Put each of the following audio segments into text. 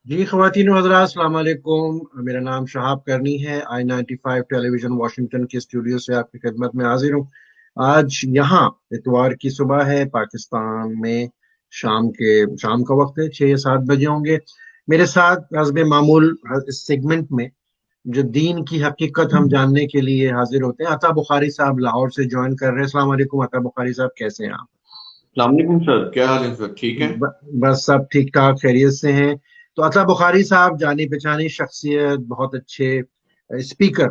جی خواتین و حضرات السلام علیکم. میرا نام شہاب کرنی ہے. I-95 ٹیلی ویژن واشنگٹن کے اسٹوڈیو سے آپ کی خدمت میں حاضر ہوں. آج یہاں اتوار کی صبح ہے، پاکستان میں شام کا وقت ہے، 6 یا 7 بجے ہوں گے. میرے ساتھ حسب معمول اس سیگمنٹ میں جو دین کی حقیقت ہم جاننے کے لیے حاضر ہوتے ہیں، عطا بخاری صاحب لاہور سے جوائن کر رہے ہیں. السلام علیکم عطا بخاری صاحب، کیسے ہیں آپ؟ السلام علیکم سر، کیا حال ہے سر؟ ٹھیک ہے؟ بس سب ٹھیک ٹھاک خیریت سے ہیں. تو عطا بخاری صاحب جانی پہچانی شخصیت، بہت اچھے اسپیکر،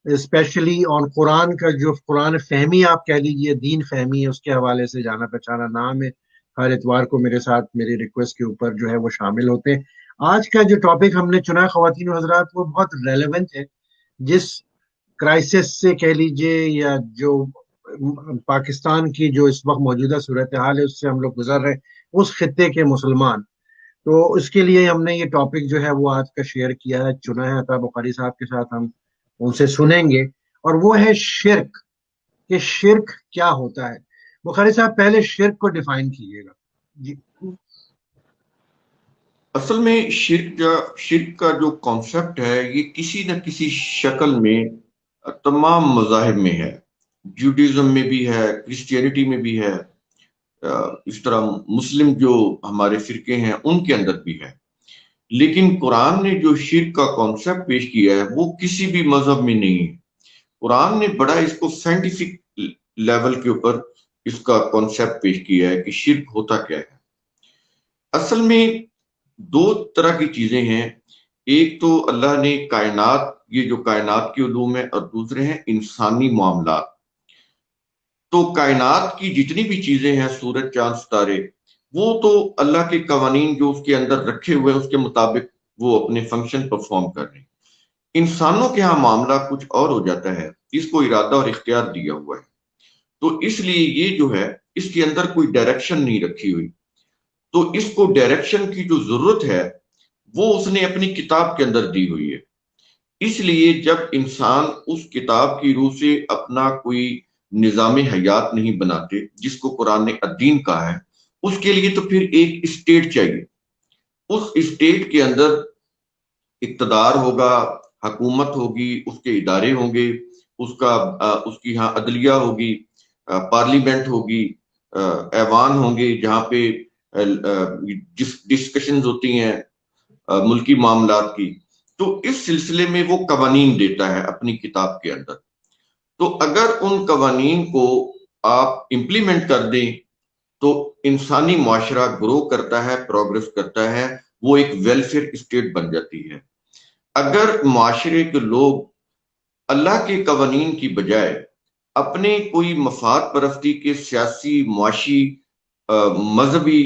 اسپیشلی آن قرآن کا جو قرآن فہمی آپ کہہ لیجئے، دین فہمی ہے، اس کے حوالے سے جانا پہچانا نام ہے. ہر اتوار کو میرے ساتھ میری ریکویسٹ کے اوپر جو ہے وہ شامل ہوتے ہیں. آج کا جو ٹاپک ہم نے چنا ہے خواتین و حضرات، وہ بہت ریلیونٹ ہے. جس کرائسس سے کہہ لیجئے یا جو پاکستان کی جو اس وقت موجودہ صورتحال ہے اس سے ہم لوگ گزر رہے ہیں، اس خطے کے مسلمان. تو اس کے لیے ہم نے یہ ٹاپک جو ہے وہ آج کا شیئر کیا ہے، چنا ہے. عطا بخاری صاحب کے ساتھ ہم ان سے سنیں گے، اور وہ ہے شرک. کہ شرک کیا ہوتا ہے؟ بخاری صاحب پہلے شرک کو ڈیفائن کیجیے گا. جی. اصل میں شرک کا جو کانسیپٹ ہے یہ کسی نہ کسی شکل میں تمام مذاہب میں ہے. جوڈیزم میں بھی ہے، کرسچینٹی میں بھی ہے، اس طرح مسلم جو ہمارے فرقے ہیں ان کے اندر بھی ہے. لیکن قرآن نے جو شرک کا کانسیپٹ پیش کیا ہے وہ کسی بھی مذہب میں نہیں ہے. قرآن نے بڑا اس کو سائنٹیفک لیول کے اوپر اس کا کانسیپٹ پیش کیا ہے کہ شرک ہوتا کیا ہے. اصل میں دو طرح کی چیزیں ہیں. ایک تو اللہ نے کائنات، یہ جو کائنات کی علوم ہے، اور دوسرے ہیں انسانی معاملات. تو کائنات کی جتنی بھی چیزیں ہیں، سورج چاند ستارے، وہ تو اللہ کے قوانین جو اس کے اندر رکھے ہوئے ہیں اس کے مطابق وہ اپنے فنکشن پرفارم کر رہے ہیں. انسانوں کے ہاں معاملہ کچھ اور ہو جاتا ہے، اس کو ارادہ اور اختیار دیا ہوا ہے. تو اس لیے یہ جو ہے اس کے اندر کوئی ڈائریکشن نہیں رکھی ہوئی. تو اس کو ڈائریکشن کی جو ضرورت ہے وہ اس نے اپنی کتاب کے اندر دی ہوئی ہے. اس لیے جب انسان اس کتاب کی روح سے اپنا کوئی نظام حیات نہیں بناتے جس کو قرآن نے الدین کہا ہے، اس کے لیے تو پھر ایک اسٹیٹ چاہیے. اس اسٹیٹ کے اندر اقتدار ہوگا، حکومت ہوگی، اس کے ادارے ہوں گے، اس کی ہاں عدلیہ ہوگی، پارلیمنٹ ہوگی، ایوان ہوں گے جہاں پہ ڈسکشنز ہوتی ہیں ملکی معاملات کی. تو اس سلسلے میں وہ قوانین دیتا ہے اپنی کتاب کے اندر. تو اگر ان قوانین کو آپ امپلیمنٹ کر دیں تو انسانی معاشرہ گرو کرتا ہے، پروگرس کرتا ہے، وہ ایک ویلفیئر اسٹیٹ بن جاتی ہے. اگر معاشرے کے لوگ اللہ کے قوانین کی بجائے اپنے کوئی مفاد پرستی کے سیاسی، معاشی، مذہبی،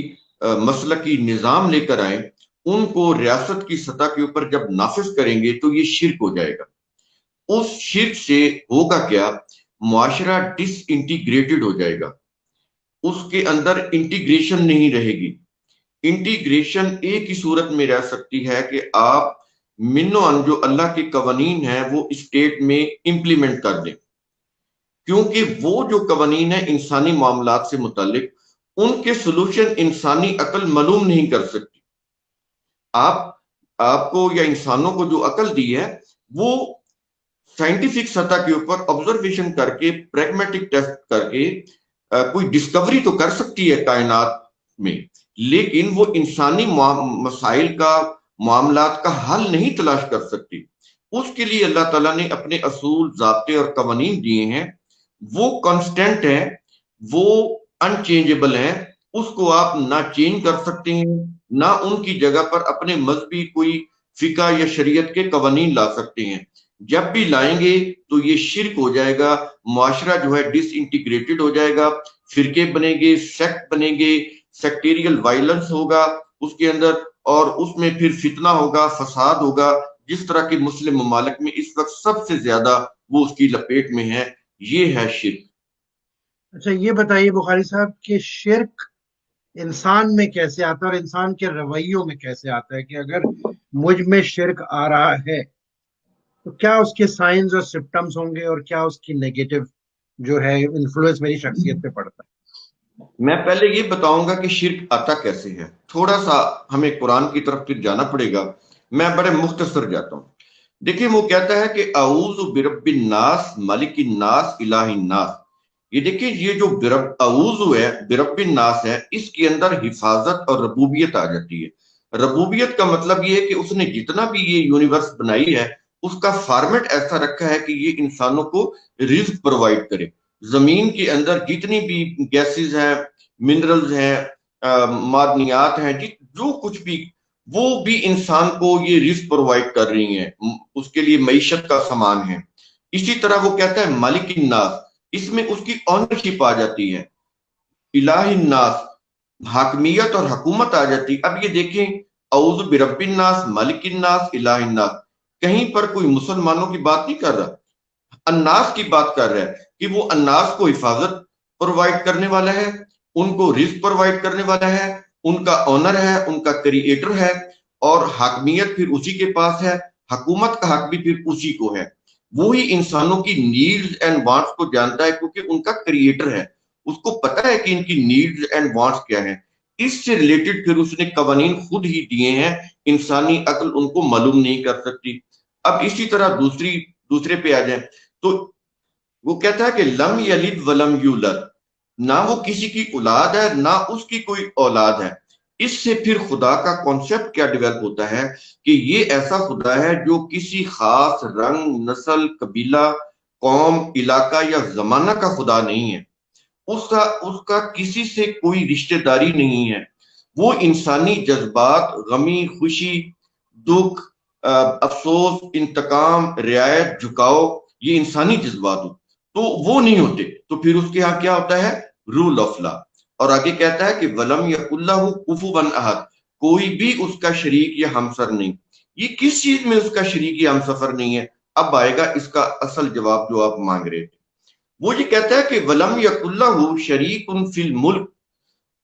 مسلکی نظام لے کر آئیں، ان کو ریاست کی سطح کے اوپر جب نافذ کریں گے تو یہ شرک ہو جائے گا. اس شرک سے ہوگا کیا؟ معاشرہ ڈس انٹیگریٹڈ ہو جائے گا، اس کے اندر انٹیگریشن نہیں رہے گی. انٹیگریشن ایک ہی صورت میں رہ سکتی ہے کہ آپ من و ان جو اللہ کے قوانین ہیں وہ اسٹیٹ میں امپلیمنٹ کر دیں. کیونکہ وہ جو قوانین ہیں انسانی معاملات سے متعلق، ان کے سلوشن انسانی عقل معلوم نہیں کر سکتی. آپ کو یا انسانوں کو جو عقل دی ہے وہ سائنٹیفک سطح کے اوپر آبزرویشن کر کے، پریگمیٹک ٹیسٹ کر کے کوئی ڈسکوری تو کر سکتی ہے کائنات میں، لیکن وہ انسانی مسائل کا، معاملات کا حل نہیں تلاش کر سکتی. اس کے لیے اللہ تعالیٰ نے اپنے اصول، ضابطے اور قوانین دیے ہیں. وہ کانسٹینٹ ہیں، وہ انچینجبل ہیں. اس کو آپ نہ چینج کر سکتے ہیں، نہ ان کی جگہ پر اپنے مذہبی کوئی فقہ یا شریعت کے قوانین لا سکتے ہیں. جب بھی لائیں گے تو یہ شرک ہو جائے گا. معاشرہ جو ہے ڈس انٹیگریٹڈ ہو جائے گا، فرقے بنیں گے، سیکٹ بنیں گے، سیکٹیریل وائلنس ہوگا اس کے اندر، اور اس میں پھر فتنہ ہوگا، فساد ہوگا، جس طرح کے مسلم ممالک میں اس وقت سب سے زیادہ وہ اس کی لپیٹ میں ہے. یہ ہے شرک. اچھا یہ بتائیے بخاری صاحب کہ شرک انسان میں کیسے آتا ہے اور انسان کے رویوں میں کیسے آتا ہے؟ کہ اگر مجھ میں شرک آ رہا ہے تو کیا اس کے سائنز اور سمپٹمز ہوں گے، اور کیا اس کی نیگیٹو جو ہے انفلوئنس میری شخصیت پہ پڑتا ہے؟ میں پہلے یہ بتاؤں گا کہ شرک آتا کیسے ہے، تھوڑا سا ہمیں قرآن کی طرف پھر جانا پڑے گا، میں بڑے مختصر جاتا ہوں۔ دیکھیں وہ کہتا ہے کہ اعوذ برب الناس ملک الناس الہ الناس، یہ دیکھیں یہ جو اعوذ ہے برب الناس ہے، اس کے اندر حفاظت اور ربوبیت آ جاتی ہے۔ ربوبیت کا مطلب یہ ہے کہ اس نے جتنا بھی یہ یونیورس بنائی ہے اس کا فارمیٹ ایسا رکھا ہے کہ یہ انسانوں کو رزق پرووائڈ کرے۔ زمین کے اندر جتنی بھی گیسز ہیں، منرلز ہیں، معدنیات ہیں، جو کچھ بھی، وہ بھی انسان کو یہ رزق پرووائڈ کر رہی ہیں، اس کے لیے معیشت کا سامان ہے۔ اسی طرح وہ کہتا ہے مالک الناس، اس میں اس کی آنرشپ آ جاتی ہے۔ الہ الناس، حاکمیت اور حکومت آ جاتی۔ اب یہ دیکھیں اعوذ برب الناس مالک الناس الہ الناس، کہیں پر کوئی مسلمانوں کی بات نہیں کر رہا، الناس کی بات کر رہا ہے کہ وہ الناس کو حفاظت پرووائڈ کرنے والا ہے، ان کو رزق پرووائڈ کرنے والا ہے، ان کا آنر ہے، ان کا کریٹر ہے، اور حاکمیت پھر اسی کے پاس ہے، حکومت کا حق بھی پھر اسی کو ہے۔ وہی انسانوں کی نیڈز اینڈ وانٹس کو جانتا ہے کیونکہ ان کا کریٹر ہے، اس کو پتا ہے کہ ان کی نیڈز اینڈ وانٹس کیا ہیں۔ اس سے ریلیٹڈ پھر اس نے قوانین خود ہی دیے ہیں، انسانی عقل ان کو معلوم نہیں کر سکتی۔ اب اسی طرح دوسرے پہ آ جائیں تو وہ کہتا ہے کہ لم یلد ولم یولد، نہ وہ کسی کی اولاد ہے نہ اس کی کوئی اولاد ہے۔ اس سے پھر خدا کا کانسیپٹ کیا ڈیولپ ہوتا ہے کہ یہ ایسا خدا ہے جو کسی خاص رنگ، نسل، قبیلہ، قوم، علاقہ یا زمانہ کا خدا نہیں ہے، اس کا کسی سے کوئی رشتہ داری نہیں ہے۔ وہ انسانی جذبات، غمی، خوشی، دکھ، افسوس، انتقام، رعایت، جھکاؤ، یہ انسانی جذبات ہو تو وہ نہیں ہوتے، تو پھر اس کے ہاں کیا ہوتا ہے؟ Rule of law. اور آگے کہتا ہے کہ ولم یکن لہ کفوا احد، کوئی بھی اس کا شریک یا ہمسر نہیں۔ یہ کس چیز میں اس کا شریک یا ہمسفر نہیں ہے؟ اب آئے گا اس کا اصل جواب جو آپ مانگ رہے تھے۔ وہ یہ کہتا ہے کہ ولم یکن لہ شریک فی الملک،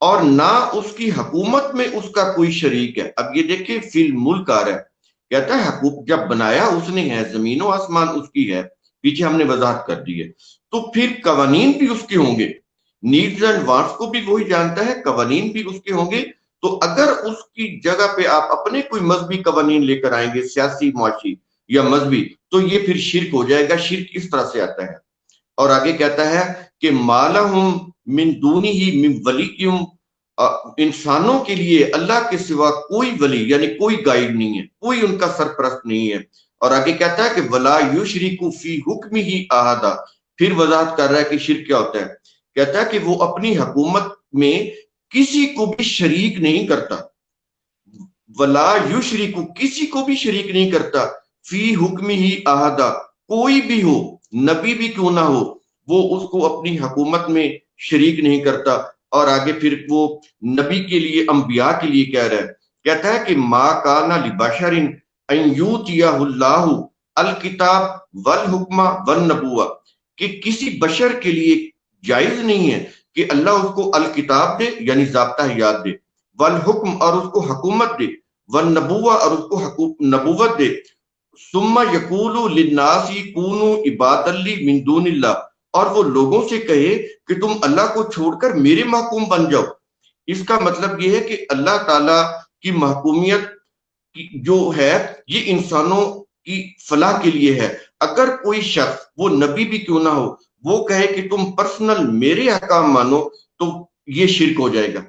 اور نہ اس کی حکومت میں اس کا کوئی شریک ہے۔ اب یہ دیکھیں فی الملک آ رہا ہے، کہتا ہے حکومت جب بنایا اس نے ہے، زمین و آسمان اس کی ہے، پیچھے ہم نے وضاحت کر دی ہے، تو پھر قوانین بھی اس کے ہوں گے، نیڈز اینڈ وانٹس کو بھی وہی جانتا ہے، قوانین بھی اس کے ہوں گے۔ تو اگر اس کی جگہ پہ آپ اپنے کوئی مذہبی قوانین لے کر آئیں گے، سیاسی، معاشی یا مذہبی، تو یہ پھر شرک ہو جائے گا۔ شرک اس طرح سے آتا ہے۔ اور آگے کہتا ہے کہ مالہم من دونہ من ولی، انسانوں کے لیے اللہ کے سوا کوئی ولی یعنی کوئی گائیڈ نہیں ہے، کوئی ان کا سرپرست نہیں ہے۔ اور آگے کہتا ہے کہ ولا یشرک فی حکمہ احدا، پھر وضاحت کر رہا ہے کہ شرک کیا ہوتا ہے۔ کہتا ہے کہ وہ اپنی حکومت میں کسی کو بھی شریک نہیں کرتا، ولا یشرک، کسی کو بھی شریک نہیں کرتا، فی حکمہ احدا، کوئی بھی ہو، نبی بھی کیوں نہ ہو، وہ اس کو اپنی حکومت میں شریک نہیں کرتا۔ اور آگے پھر وہ نبی کے لیے، انبیاء کے لیے کہہ رہا ہے، کہتا ہے کہ ما کان لبشر ان یؤتیہ اللہ الکتاب والحکمہ والنبوہ، کہ کسی بشر کے لیے جائز نہیں ہے کہ اللہ اس کو الکتاب دے یعنی ضابطہ حیات دے، والحکم اور اس کو حکومت دے، والنبوہ اور اس کو نبوت دے، ثم یقول للناس کونوا عبادا لی من دون اللہ، اور وہ لوگوں سے کہے کہ تم اللہ کو چھوڑ کر میرے محکوم بن جاؤ۔ اس کا مطلب یہ ہے کہ اللہ تعالی کی محکومیت جو ہے یہ انسانوں کی فلاح کے لیے ہے۔ اگر کوئی شخص، وہ نبی بھی کیوں نہ ہو، وہ کہے کہ تم پرسنل میرے احکام مانو، تو یہ شرک ہو جائے گا۔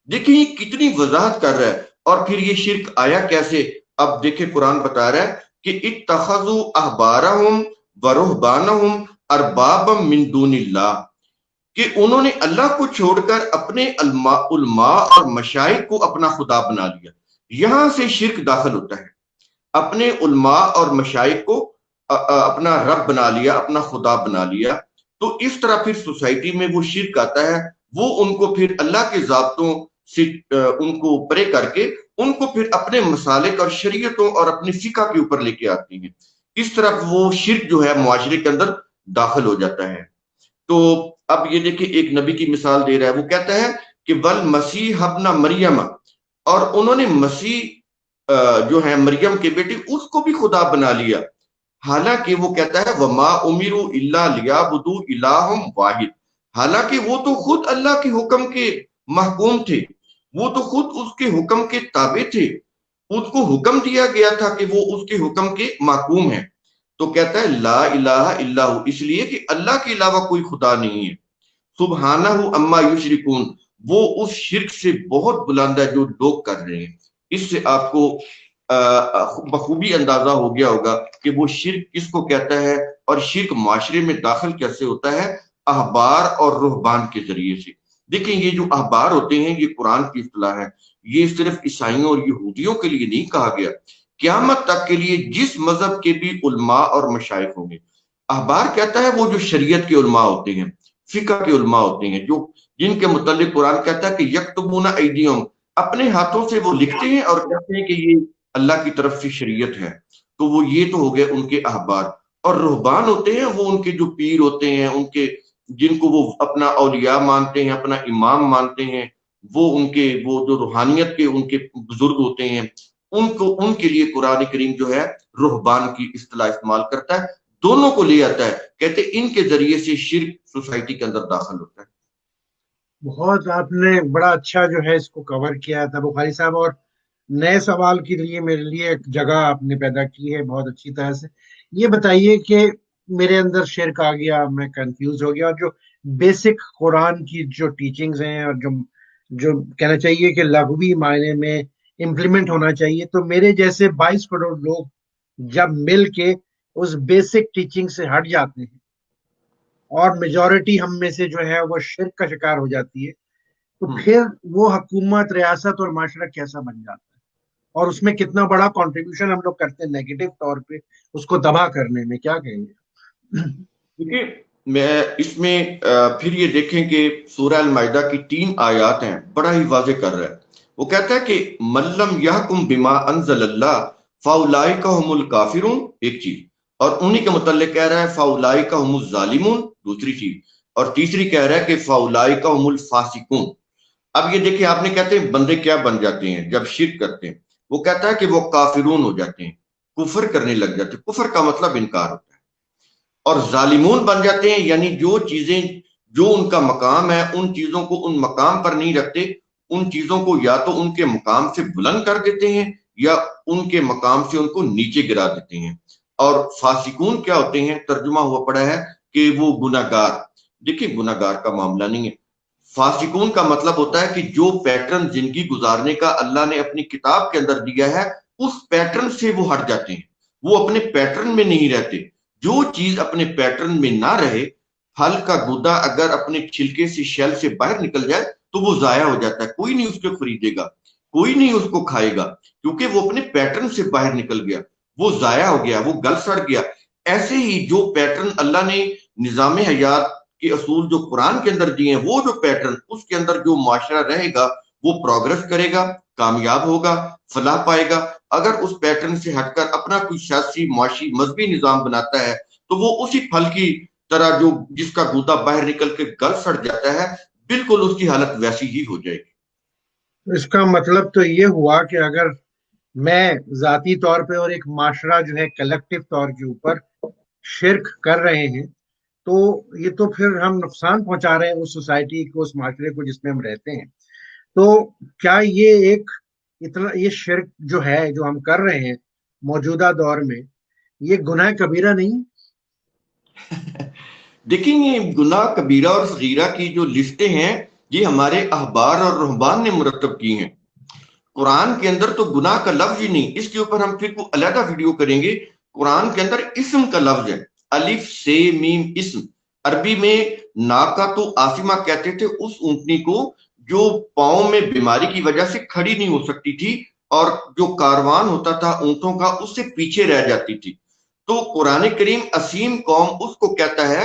دیکھیں یہ کتنی وضاحت کر رہا ہے۔ اور پھر یہ شرک آیا کیسے؟ اب دیکھیں قرآن بتا رہا ہے کہ اتخذوا احبارہم ورہبانہم اربابا من دون اللہ، کہ انہوں نے اللہ کو چھوڑ کر اپنے علماء اور مشائخ کو اپنا خدا بنا لیا۔ یہاں سے شرک داخل ہوتا ہے، اپنے علماء اور مشائخ کو اپنا رب بنا لیا، اپنا خدا بنا لیا۔ تو اس طرح پھر سوسائٹی میں وہ شرک آتا ہے، وہ ان کو پھر اللہ کے ضابطوں سے ان کو پرے کر کے ان کو پھر اپنے مسالک اور شریعتوں اور اپنی فقہ کے اوپر لے کے آتی ہیں۔ اس طرح وہ شرک جو ہے معاشرے کے اندر داخل ہو جاتا ہے۔ تو اب یہ دیکھیں ایک نبی کی مثال دے رہا ہے، وہ کہتا ہے کہ والمسیح ابن مریم، اور انہوں نے مسیح جو ہے مریم کے بیٹے، اس کو بھی خدا بنا لیا، حالانکہ وہ کہتا ہے وما امروا الا لیعبدوا الہا واحد، حالانکہ وہ تو خود اللہ کے حکم کے محکوم تھے، وہ تو خود اس کے حکم کے تابع تھے، اس کو حکم دیا گیا تھا کہ وہ اس کے حکم کے محکوم ہیں۔ تو کہتا ہے لا الہ الا ہو، اس لیے کہ اللہ کے علاوہ کوئی خدا نہیں ہے، سبحانہ اما یشرکون، وہ اس شرک سے بہت بلند ہے جو لوگ کر رہے ہیں۔ اس سے آپ کو بخوبی اندازہ ہو گیا ہوگا کہ وہ شرک کس کو کہتا ہے، اور شرک معاشرے میں داخل کیسے ہوتا ہے، احبار اور رہبان کے ذریعے سے۔ دیکھیں یہ جو احبار ہوتے ہیں یہ قرآن کی اصطلاح ہے، یہ صرف عیسائیوں اور یہودیوں کے لیے نہیں کہا گیا، قیامت تک کے لیے جس مذہب کے بھی علماء اور مشائخ ہوں گے۔ احبار کہتا ہے وہ جو شریعت کے علماء ہوتے ہیں، فقہ کے علماء ہوتے ہیں، جو جن کے متعلق قرآن کہتا ہے کہ یکتبون ایدیہم، اپنے ہاتھوں سے وہ لکھتے ہیں اور کہتے ہیں کہ یہ اللہ کی طرف سے شریعت ہے۔ تو وہ یہ تو ہو گئے ان کے احبار، اور رہبان ہوتے ہیں وہ ان کے جو پیر ہوتے ہیں، ان کے جن کو وہ اپنا اولیاء مانتے ہیں، اپنا امام مانتے ہیں، وہ ان کے وہ جو روحانیت کے ان کے بزرگ ہوتے ہیں، ان کے لیے قرآن کریم جو ہے رہبان کی اصطلاح استعمال کرتا ہے، دونوں کو لے آتا ہے، کہتے ان کے ذریعے سے شرک سوسائٹی کے اندر داخل ہوتا ہے۔ بہت آپ نے بڑا اچھا جو ہے اس کو کور کیا تھا بخاری صاحب، اور نئے سوال کے لیے میرے لیے ایک جگہ آپ نے پیدا کی ہے بہت اچھی طرح سے۔ یہ بتائیے کہ میرے اندر شرک آ گیا، میں کنفیوز ہو گیا، اور جو بیسک قرآن کی جو ٹیچنگز ہیں اور جو جو کہنا چاہیے کہ لغوی معنی میں امپلیمنٹ ہونا چاہیے، تو میرے جیسے 22 کروڑ لوگ جب مل کے اس بیسک ٹیچنگ سے ہٹ جاتے ہیں اور میجورٹی ہم میں سے جو ہے وہ شرک کا شکار ہو جاتی ہے، تو پھر وہ حکومت، ریاست اور معاشرہ کیسا بن جاتا ہے، اور اس میں کتنا بڑا کنٹریبیوشن ہم لوگ کرتے ہیں نیگیٹو طور پہ اس کو تباہ کرنے میں، کیا کہیں گے؟ دیکھیے میں اس میں پھر یہ دیکھیں کہ سورہ المائدہ کی 3 آیات ہیں، بڑا ہی واضح کر رہا ہے۔ وہ کہتا ہے کہ ملم یحکم بما انزل اللہ فاولئک هم الکافرون، ایک چیز، اور انہی کے متعلق کہہ رہا ہے فاولئک هم الظالمون، دوسری چیز، اور تیسری کہہ رہا ہے کہ فاولئک هم الفاسقون۔ اب یہ دیکھیں آپ نے کہتے ہیں بندے کیا بن جاتے ہیں جب شرک کرتے ہیں، وہ کہتا ہے کہ وہ کافرون ہو جاتے ہیں، کفر کرنے لگ جاتے ہیں، کفر کا مطلب انکار ہوتا ہے، اور ظالمون بن جاتے ہیں، یعنی جو چیزیں جو ان کا مقام ہے ان چیزوں کو ان مقام پر نہیں رکھتے، ان چیزوں کو یا تو ان کے مقام سے بلند کر دیتے ہیں یا ان کے مقام سے ان کو نیچے گرا دیتے ہیں۔ اور فاسقون کیا ہوتے ہیں، ترجمہ ہوا پڑا ہے کہ وہ گناہ گار۔ دیکھیں گناہ گار کا معاملہ نہیں ہے، فاسقون کا مطلب ہوتا ہے کہ جو پیٹرن زندگی گزارنے کا اللہ نے اپنی کتاب کے اندر دیا ہے اس پیٹرن سے وہ ہٹ جاتے ہیں، وہ اپنے پیٹرن میں نہیں رہتے۔ جو چیز اپنے پیٹرن میں نہ رہے، پھل کا گودا اگر اپنے چھلکے سے شیل سے باہر نکل جائے تو وہ ضائع ہو جاتا ہے، کوئی نہیں اس کو خریدے گا، کوئی نہیں اس کو کھائے گا، کیونکہ وہ اپنے پیٹرن سے باہر نکل گیا، وہ ضائع ہو گیا، وہ گل سڑ گیا۔ ایسے ہی جو پیٹرن اللہ نے نظام حیات کے اصول جو قرآن کے اندر دیے ہیں، وہ جو پیٹرن اس کے اندر جو معاشرہ رہے گا وہ پروگرس کرے گا، کامیاب ہوگا، فلاح پائے گا۔ اگر اس پیٹرن سے ہٹ کر اپنا کوئی سیاسی، معاشی، مذہبی نظام بناتا ہے تو وہ اسی پھل کی طرح جو جس کا گودا باہر نکل کے گل سڑ جاتا ہے، بالکل اس کی حالت ویسی ہی ہو جائے گی۔ اس کا مطلب تو یہ ہوا کہ اگر میں ذاتی طور پہ اور ایک معاشرہ جو ہے کلیکٹیو طور کے اوپر شرک کر رہے ہیں تو یہ تو پھر ہم نقصان پہنچا رہے ہیں اس سوسائٹی کو، اس معاشرے کو جس میں ہم رہتے ہیں۔ تو کیا یہ ایک اتنا یہ شرک جو ہے جو ہم کر رہے ہیں موجودہ دور میں، یہ گناہ کبیرہ نہیں؟ دیکھیں یہ گناہ کبیرہ اور صغیرہ کی جو لسٹیں ہیں یہ ہمارے احبار اور رہبان نے مرتب کی ہیں، قرآن کے اندر تو گناہ کا لفظ ہی نہیں۔ اس کے اوپر ہم پھر کو علیحدہ ویڈیو کریں گے۔ قرآن کے اندر اسم کا لفظ ہے، الف سے میم اسم۔ عربی میں ناقۃ آسمہ کہتے تھے اس اونٹنی کو جو پاؤں میں بیماری کی وجہ سے کھڑی نہیں ہو سکتی تھی اور جو کاروان ہوتا تھا اونٹوں کا اس سے پیچھے رہ جاتی تھی۔ تو قرآن کریم اسیم قوم اس کو کہتا ہے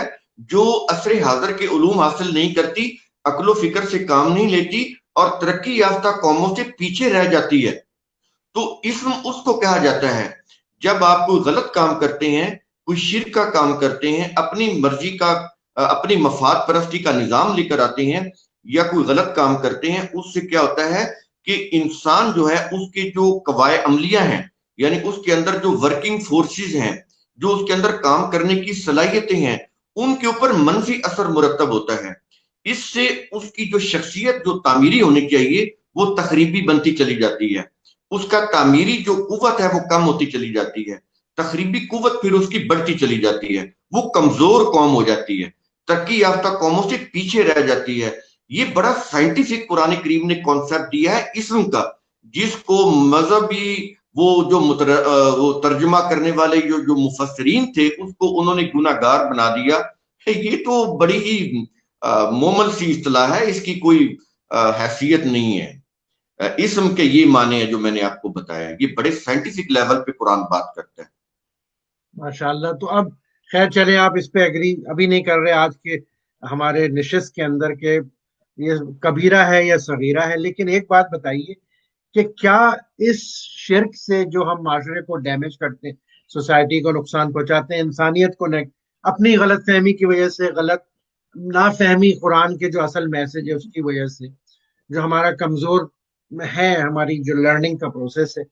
جو عصر حاضر کے علوم حاصل نہیں کرتی، عقل و فکر سے کام نہیں لیتی اور ترقی یافتہ قوموں سے پیچھے رہ جاتی ہے۔ تو اسم اس کو کہا جاتا ہے جب آپ کوئی غلط کام کرتے ہیں، کوئی شرک کا کام کرتے ہیں، اپنی مرضی کا، اپنی مفاد پرستی کا نظام لے کر آتے ہیں یا کوئی غلط کام کرتے ہیں، اس سے کیا ہوتا ہے کہ انسان جو ہے اس کے جو قواعد عملیہ ہیں، یعنی اس کے اندر جو ورکنگ فورسز ہیں، جو اس کے اندر کام کرنے کی صلاحیتیں ہیں، ان کے اوپر منفی اثر مرتب ہوتا ہے۔ اس سے اس کی جو شخصیت جو تعمیری ہونی چاہیے وہ تخریبی بنتی چلی جاتی ہے، اس کا تعمیری جو قوت ہے وہ کم ہوتی چلی جاتی ہے، تخریبی قوت پھر اس کی بڑھتی چلی جاتی ہے، وہ کمزور قوم ہو جاتی ہے، ترقی یافتہ قوموں سے پیچھے رہ جاتی ہے۔ یہ بڑا سائنٹیفک قرآن کریم نے کانسیپٹ دیا ہے اسم کا، جس کو مذہبی وہ ترجمہ کرنے والے جو مفسرین تھے اس کو انہوں نے گناہ گار بنا دیا۔ یہ تو بڑی ہی مومل سی اصطلاح ہے، اس کی کوئی حیثیت نہیں ہے۔ اسم کے یہ معنی ہے جو میں نے آپ کو بتایا، یہ بڑے سائنٹیفک لیول پہ قرآن بات کرتا ہے۔ ماشاءاللہ۔ تو اب خیر چلے، آپ اس پہ ایگری ابھی نہیں کر رہے آج کے ہمارے نشست کے اندر کہ یہ کبیرہ ہے یا صغیرہ ہے، لیکن ایک بات بتائیے کہ کیا اس شرک سے جو ہم معاشرے کو ڈیمیج کرتے ہیں، سوسائٹی کو نقصان پہنچاتے ہیں، انسانیت کو اپنی غلط فہمی کی وجہ سے، غلط نا فہمی قرآن کے جو اصل میسج ہے اس کی وجہ سے، جو ہمارا کمزور ہے، ہماری جو لرننگ کا پروسیس ہے،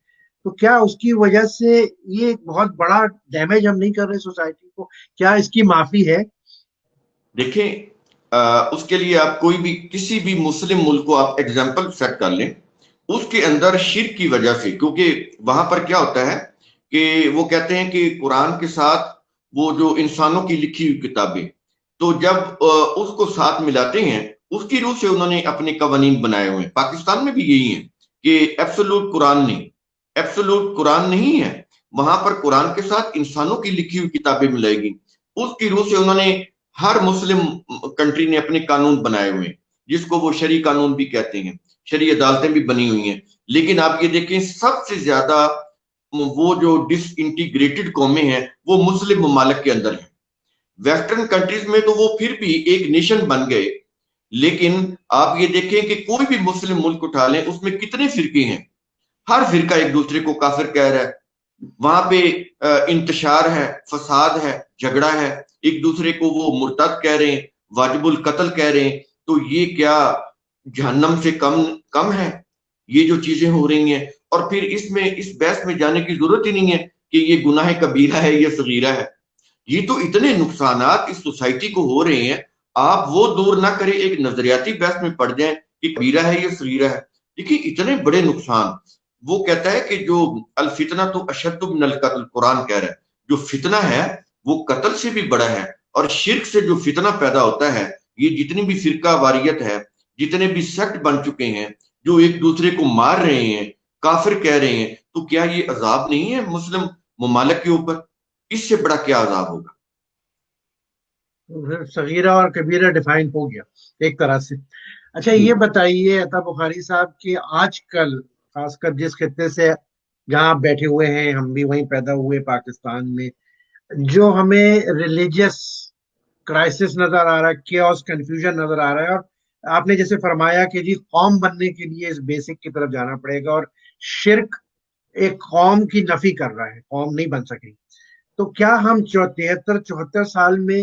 تو کیا اس کی وجہ سے یہ بہت بڑا ڈیمیج ہم نہیں کر رہے سوسائٹی کو؟ کیا اس کی معافی ہے؟ دیکھیں، اس کے لیے آپ کوئی بھی کسی بھی مسلم ملک کو آپ ایگزامپل سیٹ کر لیں، اس کے اندر شرک کی وجہ سے، کیونکہ وہاں پر کیا ہوتا ہے کہ وہ کہتے ہیں کہ قرآن کے ساتھ وہ جو انسانوں کی لکھی ہوئی کتابیں، تو جب اس کو ساتھ ملاتے ہیں اس کی روح سے انہوں نے اپنے قوانین بنائے ہوئے ہیں۔ پاکستان میں بھی یہی ہے کہ ایبسولوٹ قرآن نہیں، ایبسولوٹ قرآن نہیں ہے، وہاں پر قرآن کے ساتھ انسانوں کی لکھی ہوئی کتابیں ملائے گی، اس کی روح سے انہوں نے ہر مسلم کنٹری نے اپنے قانون بنائے ہوئے ہیں، جس کو وہ شرعی قانون بھی کہتے ہیں، شرعی عدالتیں بھی بنی ہوئی ہیں۔ لیکن آپ یہ دیکھیں سب سے زیادہ وہ جو ڈس انٹیگریٹڈ قومیں ہیں وہ مسلم ممالک کے اندر ہیں۔ ویسٹرن کنٹریز میں تو وہ پھر بھی ایک نیشن بن گئے، لیکن آپ یہ دیکھیں کہ کوئی بھی مسلم ملک اٹھا لیں اس میں کتنے فرقے ہیں، ہر فرقہ ایک دوسرے کو کافر کہہ رہا ہے، وہاں پہ انتشار ہے، فساد ہے، جھگڑا ہے، ایک دوسرے کو وہ مرتد کہہ رہے ہیں، واجب القتل کہہ رہے ہیں۔ تو یہ کیا جہنم سے کم ہے یہ جو چیزیں ہو رہی ہیں؟ اور پھر اس بحث میں جانے کی ضرورت ہی نہیں ہے کہ یہ گناہ کبیرہ ہے یا صغیرہ ہے، یہ تو اتنے نقصانات اس سوسائٹی کو ہو رہے ہیں، آپ وہ دور نہ کریں ایک نظریاتی بحث میں پڑ جائیں کہ کبیرہ ہے یا صغیرہ ہے۔ دیکھیے اتنے بڑے نقصان، وہ کہتا ہے کہ جو الفتنہ تو اشد من القتل، قرآن کہہ رہا ہے جو فتنہ ہے وہ قتل سے بھی بڑا ہے، اور شرک سے جو فتنہ پیدا ہوتا ہے، یہ جتنی بھی فرقہ واریت ہے، جتنے بھی سیکٹ بن چکے ہیں جو ایک دوسرے کو مار رہے ہیں، کافر کہہ رہے ہیں، تو کیا یہ عذاب نہیں ہے مسلم ممالک کے اوپر؟ اس سے بڑا کیا عذاب ہوگا؟ صغیرہ اور کبیرہ ڈیفائن ہو گیا ایک طرح سے۔ اچھا یہ بتائیے عطا بخاری صاحب کہ آج کل خاص کر جس خطے سے جہاں آپ بیٹھے ہوئے ہیں، ہم بھی وہیں پیدا ہوئے پاکستان میں، جو ہمیں ریلیجیس کرائسس نظر آ رہا ہے، کیوس کنفیوژن نظر آ رہا ہے، اور آپ نے جیسے فرمایا کہ جی قوم بننے کے لیے اس بیسک کی طرف جانا پڑے گا، اور شرک ایک قوم کی نفی کر رہا ہے، قوم نہیں بن سکے، تو کیا ہم 73-74 سال میں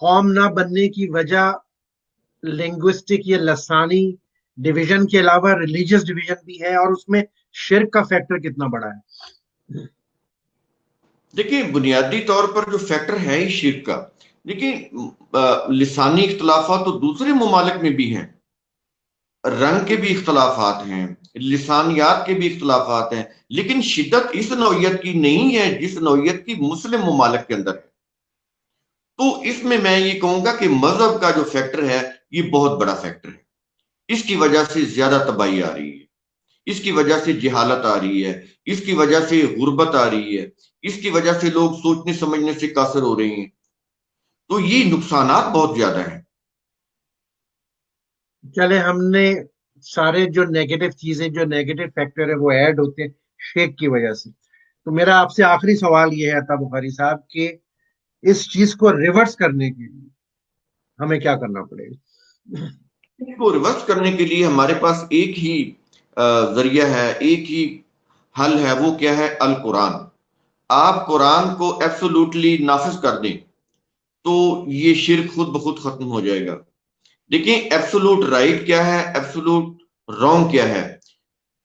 قوم نہ بننے کی وجہ لنگوسٹک یا لسانی ڈویژن کے علاوہ ریلیجیس ڈویژن بھی ہے، اور اس میں شرک کا فیکٹر کتنا بڑا ہے؟ دیکھیں بنیادی طور پر جو فیکٹر ہے ہی شرک کا، دیکھیں لسانی اختلافات تو دوسرے ممالک میں بھی ہیں، رنگ کے بھی اختلافات ہیں، لسانیات کے بھی اختلافات ہیں، لیکن شدت اس نوعیت کی نہیں ہے جس نوعیت کی مسلم ممالک کے اندر ہے۔ تو اس میں یہ کہوں گا کہ مذہب کا جو فیکٹر ہے یہ بہت بڑا فیکٹر ہے، اس کی وجہ سے زیادہ تباہی آ رہی ہے، اس کی وجہ سے جہالت آ رہی ہے، اس کی وجہ سے غربت آ رہی ہے، اس کی وجہ سے لوگ سوچنے سمجھنے سے قاصر ہو رہے ہیں، تو یہ نقصانات بہت زیادہ ہیں۔ چلے ہم نے سارے جو نیگیٹو چیزیں، جو نیگیٹو فیکٹر ہے وہ ایڈ ہوتے ہیں شیک کی وجہ سے، تو میرا آپ سے آخری سوال یہ ہے عطا بخاری صاحب کہ اس چیز کو ریورس کرنے کے لیے ہمیں کیا کرنا پڑے گا؟ اس کو ریورس کرنے کے لیے ہمارے پاس ایک ہی ذریعہ ہے، ایک ہی حل ہے، وہ کیا ہے؟ القرآن۔ آپ قرآن کو ایبسولوٹلی نافذ کر دیں تو یہ شرک خود بخود ختم ہو جائے گا۔ دیکھیں ایبسولوٹ رائٹ کیا ہے، ایبسولوٹ رانگ کیا ہے،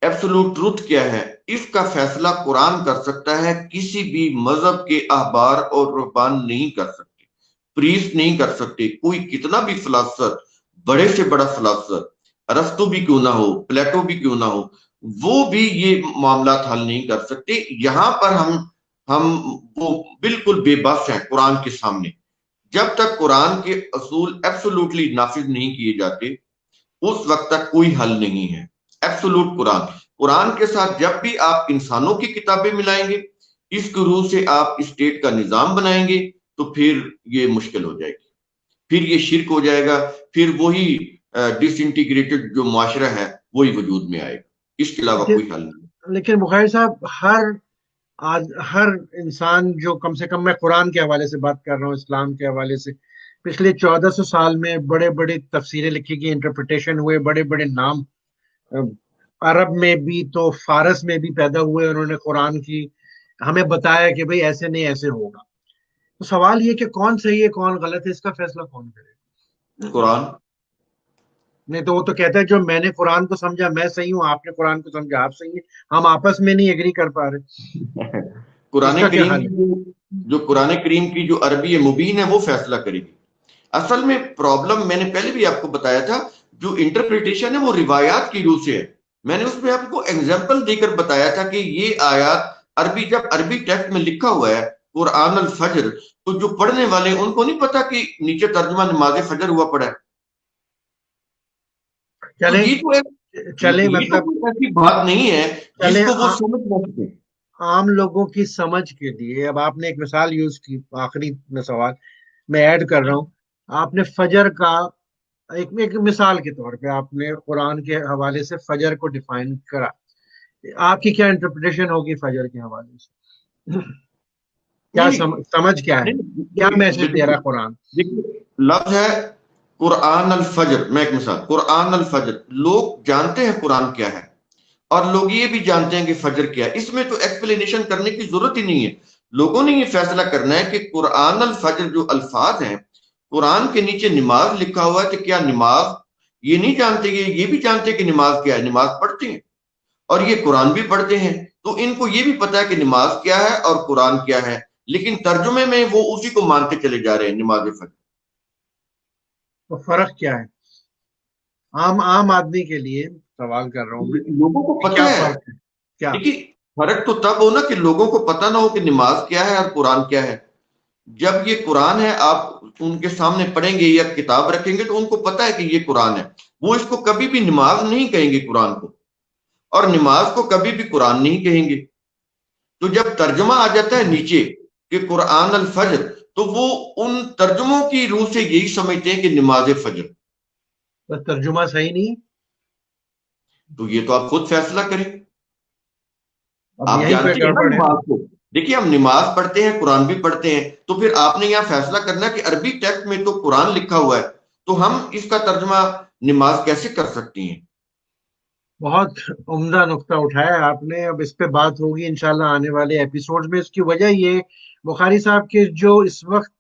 ایبسولوٹ ٹروتھ کیا ہے، اس کا فیصلہ قرآن کر سکتا ہے، کسی بھی مذہب کے احبار اور رہبان نہیں کر سکتے، پریسٹ نہیں کر سکتے، کوئی کتنا بھی فلاسفر بڑے سے بڑا فلاسفر ارسطو بھی کیوں نہ ہو، پلیٹو بھی کیوں نہ ہو، وہ بھی یہ معاملات حل نہیں کر سکتے. یہاں پر ہم وہ بالکل بے بس ہیں قرآن کے سامنے. جب تک قرآن کے اصول ایبسولوٹلی نافذ نہیں کیے جاتے اس وقت تک کوئی حل نہیں ہے. ایبسولوٹ قرآن کے ساتھ جب بھی آپ انسانوں کی کتابیں ملائیں گے، اس کی روح سے آپ اسٹیٹ کا نظام بنائیں گے، تو پھر یہ مشکل ہو جائے گی، پھر یہ شرک ہو جائے گا، پھر وہی ڈس انٹیگریٹڈ جو معاشرہ ہے وہی وجود میں آئے گا. اس کے علاوہ کوئی حل نہیں. لیکن بخاری صاحب ہر انسان جو کم سے کم، میں قرآن کے حوالے سے بات کر رہا ہوں، اسلام کے حوالے سے، پچھلے 1400 سال میں بڑے بڑے تفسیریں لکھی گئی، انٹرپریٹیشن ہوئے، بڑے بڑے نام عرب میں بھی تو فارس میں بھی پیدا ہوئے، انہوں نے قرآن کی ہمیں بتایا کہ بھئی ایسے نہیں ایسے ہوگا. تو سوال یہ کہ کون صحیح ہے کون غلط ہے، اس کا فیصلہ کون کرے؟ قرآن. نہیں تو وہ تو کہتا ہے جو میں نے قرآن کو سمجھا میں صحیح ہوں، آپ نے قرآن کو سمجھا آپ صحیح ہیں، ہم آپس میں نہیں ایگری کر پا رہے. اس قرآن کا کیا کریم حل ہے؟ جو قرآن کریم کی جو عربی مبین ہے وہ فیصلہ کرے گی. اصل میں پرابلم میں نے پہلے بھی آپ کو بتایا تھا، جو انٹرپریٹیشن ہے وہ روایات کی روح سے ہے. میں نے اس میں آپ کو ایگزامپل دے کر بتایا تھا کہ یہ آیات عربی، جب عربی ٹیکسٹ میں لکھا ہوا ہے قرآن الفجر، تو جو پڑھنے والے ان کو نہیں پتا کہ نیچے ترجمہ نماز فجر ہوا پڑا ہے. تو چلیں چلیں یہ تو مطلب کوئی ایسی بات نہیں ہے جس چلیں کو وہ سمجھ نہ سکے. عام لوگوں کی سمجھ کے لیے اب آپ نے ایک مثال یوز کی، آخری میں سوال میں ایڈ کر رہا ہوں. آپ نے فجر کا ایک مثال کے طور پہ آپ نے قرآن کے حوالے سے فجر کو ڈیفائن کرا، آپ کی کیا انٹرپریٹیشن ہوگی فجر کے حوالے سے؟ کیا سمجھ کیا ہے، کیا میسج دے رہا ہے قرآن؟ دیکھیے لفظ ہے قرآن الفجر. میں ایک مثال، قرآن الفجر، لوگ جانتے ہیں قرآن کیا ہے اور لوگ یہ بھی جانتے ہیں کہ فجر کیا ہے. اس میں تو ایکسپلینیشن کرنے کی ضرورت ہی نہیں ہے. لوگوں نے یہ فیصلہ کرنا ہے کہ قرآن الفجر جو الفاظ ہیں، قرآن کے نیچے نماز لکھا ہوا ہے، تو کیا نماز، یہ نہیں جانتے، یہ بھی جانتے کہ نماز کیا ہے، نماز پڑھتے ہیں اور یہ قرآن بھی پڑھتے ہیں، تو ان کو یہ بھی پتا ہے کہ نماز کیا ہے اور قرآن کیا ہے، لیکن ترجمے میں وہ اسی کو مانتے چلے جا رہے ہیں، نماز فجر. تو فرق کیا ہے عام آدمی کے لیے؟ سوال کر رہا ہوں میں لوگوں کو کہ پتا کیا ہے. فرق ہے، کیا؟ دیکھیے فرق تو تب ہونا کہ لوگوں کو پتا نہ ہو کہ نماز کیا ہے اور قرآن کیا ہے. جب یہ قرآن ہے آپ ان کے سامنے پڑھیں گے یا کتاب رکھیں گے تو ان کو پتا ہے کہ یہ قرآن ہے. وہ اس کو کبھی بھی نماز نہیں کہیں گے قرآن کو، اور نماز کو کبھی بھی قرآن نہیں کہیں گے. تو جب ترجمہ آ جاتا ہے نیچے کہ قرآن الفجر، تو وہ ان ترجموں کی روح سے یہی سمجھتے ہیں کہ نماز فجر. بس ترجمہ صحیح نہیں، تو یہ تو آپ خود فیصلہ کریں. اب آپ یہیں پہ جانتے ہیں نا گڑبڑ ہے. نماز کو. دیکھیے ہم نماز پڑھتے ہیں، قرآن بھی پڑھتے ہیں، تو پھر آپ نے یہاں فیصلہ کرنا کہ عربی ٹیکسٹ میں تو قرآن لکھا ہوا ہے، تو ہم اس کا ترجمہ نماز کیسے کر سکتی ہیں. بہت عمدہ نقطہ اٹھایا آپ نے، اب اس پہ بات ہوگی انشاءاللہ آنے والے ایپیسوڈ میں. اس کی وجہ یہ بخاری صاحب کے جو اس وقت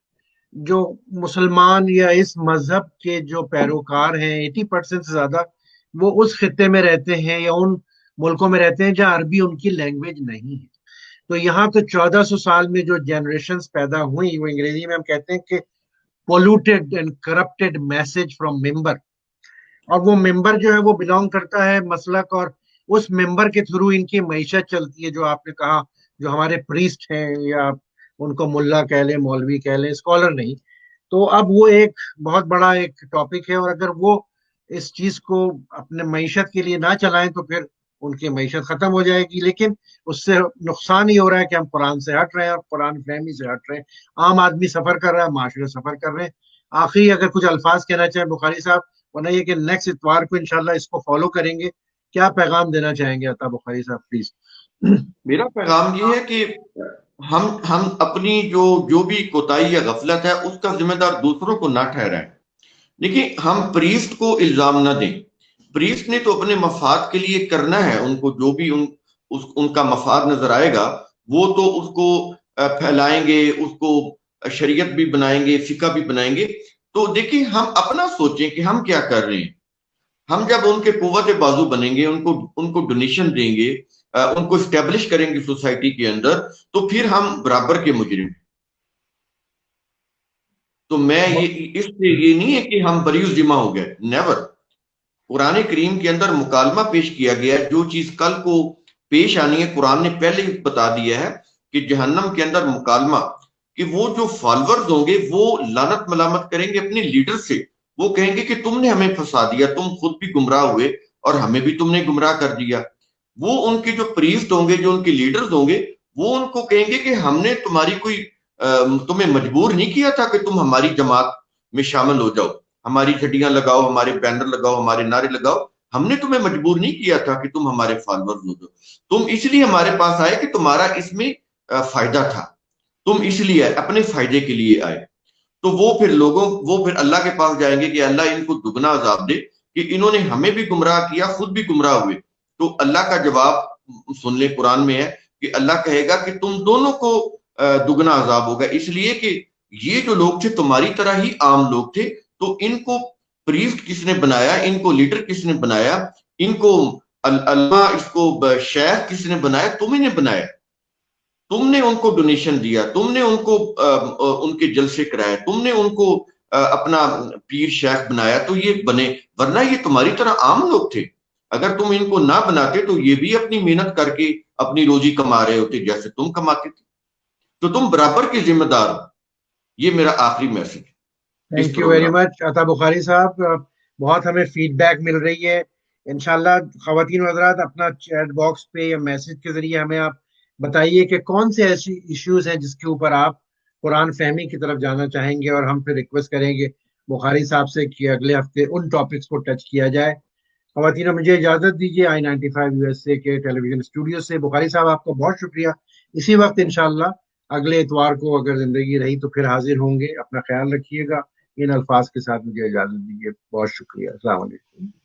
جو مسلمان یا اس مذہب کے جو پیروکار ہیں 80% سے زیادہ وہ اس خطے میں رہتے ہیں یا ان ملکوں میں رہتے ہیں جہاں عربی ان کی لینگویج نہیں ہے. تو یہاں تو 1400 سال میں جو جنریشنز پیدا ہوئی، وہ انگریزی میں ہم کہتے ہیں کہ polluted and corrupted message from member. اور وہ ممبر جو ہے وہ بلونگ کرتا ہے مسلک، اور اس ممبر کے تھرو ان کی معیشت چلتی ہے. جو آپ نے کہا جو ہمارے پریسٹ ہیں، یا ان کو ملا کہہ لیں، مولوی کہہ لیں، اسکالر نہیں. تو اب وہ ایک بہت بڑا ایک ٹاپک ہے، اور اگر وہ اس چیز کو اپنے معیشت کے لیے نہ چلائیں تو پھر ان کی معیشت ختم ہو جائے گی. لیکن اس سے نقصان ہی ہو رہا ہے کہ ہم قرآن سے ہٹ رہے ہیں اور قرآن فہمی سے ہٹ رہے ہیں. عام آدمی سفر کر رہا ہے، معاشرے سفر کر رہے ہیں. آخری اگر کچھ الفاظ کہنا چاہیں بخاری صاحب، ورنہ یہ کہ نیکسٹ اتوار کو انشاءاللہ اس کو فالو کریں گے، کیا پیغام دینا چاہیں گے عطا بخاری صاحب پلیز؟ میرا پیغام یہ ہے کہ ہم اپنی جو بھی کوتاہی یا غفلت ہے اس کا ذمہ دار دوسروں کو نہ ٹھہرائیں. دیکھیں ہم پریسٹ کو الزام نہ دیں. پریسٹ نے تو اپنے مفاد کے لیے کرنا ہے، ان کو جو بھی ان کا مفاد نظر آئے گا وہ تو اس کو پھیلائیں گے، اس کو شریعت بھی بنائیں گے، فقہ بھی بنائیں گے. تو دیکھیں ہم اپنا سوچیں کہ ہم کیا کر رہے ہیں. ہم جب ان کے قوت بازو بنیں گے، ان کو ڈونیشن دیں گے، ان کو اسٹیبلش کریں گے سوسائٹی کے اندر، تو پھر ہم برابر کے مجرم ہیں. تو میں اس سے یہ نہیں ہے کہ ہم بریوز جمع ہو گئے، نیور. قرآن کریم کے اندر مکالمہ پیش کیا گیا ہے، جو چیز کل کو پیش آنی ہے قرآن نے پہلے ہی بتا دیا ہے کہ جہنم کے اندر مکالمہ، کہ وہ جو فالورز ہوں گے وہ لعنت ملامت کریں گے اپنے لیڈر سے. وہ کہیں گے کہ تم نے ہمیں پھنسا دیا، تم خود بھی گمراہ ہوئے اور ہمیں بھی تم نے گمراہ کر دیا. وہ ان کے جو پریسٹ ہوں گے، جو ان کے لیڈرز ہوں گے، وہ ان کو کہیں گے کہ ہم نے تمہیں مجبور نہیں کیا تھا کہ تم ہماری جماعت میں شامل ہو جاؤ، ہماری جھنڈیاں لگاؤ، ہمارے بینر لگاؤ، ہمارے نعرے لگاؤ. ہم نے تمہیں مجبور نہیں کیا تھا کہ تم ہمارے فالورز ہو جاؤ، تم اس لیے ہمارے پاس آئے کہ تمہارا اس میں فائدہ تھا، تم اس لیے آئے، اپنے فائدے کے لیے آئے. تو وہ پھر اللہ کے پاس جائیں گے کہ اللہ ان کو دگنا عذاب دے کہ انہوں نے ہمیں بھی گمراہ کیا، خود بھی گمراہ ہوئے. تو اللہ کا جواب سن لیں، قرآن میں ہے کہ اللہ کہے گا کہ تم دونوں کو دگنا عذاب ہوگا، اس لیے کہ یہ جو لوگ تھے تمہاری طرح ہی عام لوگ تھے. تو ان کو پریسٹ کس نے بنایا، ان کو لیڈر کس نے بنایا، ان کو علماء، اس کو شیخ کس نے بنایا؟ تمہیں نے بنایا. تم نے ان کو ڈونیشن دیا، تم نے ان کو ان کے جلسے کرائے، تم نے ان کو اپنا پیر شیخ بنایا تو یہ بنے، ورنہ یہ تمہاری طرح عام لوگ تھے. اگر تم ان کو نہ بناتے تو یہ بھی اپنی محنت کر کے اپنی روزی کما رہے ہوتے جیسے تم کماتے تھے. تو تم برابر کے ذمہ دار ہو. یہ میرا آخری message. Thank you very much عطا بخاری صاحب. بہت ہمیں فیڈ بیک مل رہی ہے. انشاءاللہ خواتین و حضرات اپنا چیٹ باکس پہ یا میسج کے ذریعے ہمیں آپ بتائیے کہ کون سے ایسی ایشوز ہیں جس کے اوپر آپ قرآن فہمی کی طرف جانا چاہیں گے، اور ہم پھر ریکویسٹ کریں گے بخاری صاحب سے کہ اگلے ہفتے ان ٹاپکس کو ٹچ کیا جائے. خواتین مجھے اجازت دیجیے I-95 USA کے ٹیلی ویژن اسٹوڈیو سے. بخاری صاحب آپ کو بہت شکریہ. اسی وقت انشاءاللہ اگلے اتوار کو اگر زندگی رہی تو پھر حاضر ہوں گے. اپنا خیال رکھیے گا. ان الفاظ کے ساتھ مجھے اجازت دیجیے. بہت شکریہ. السلام علیکم.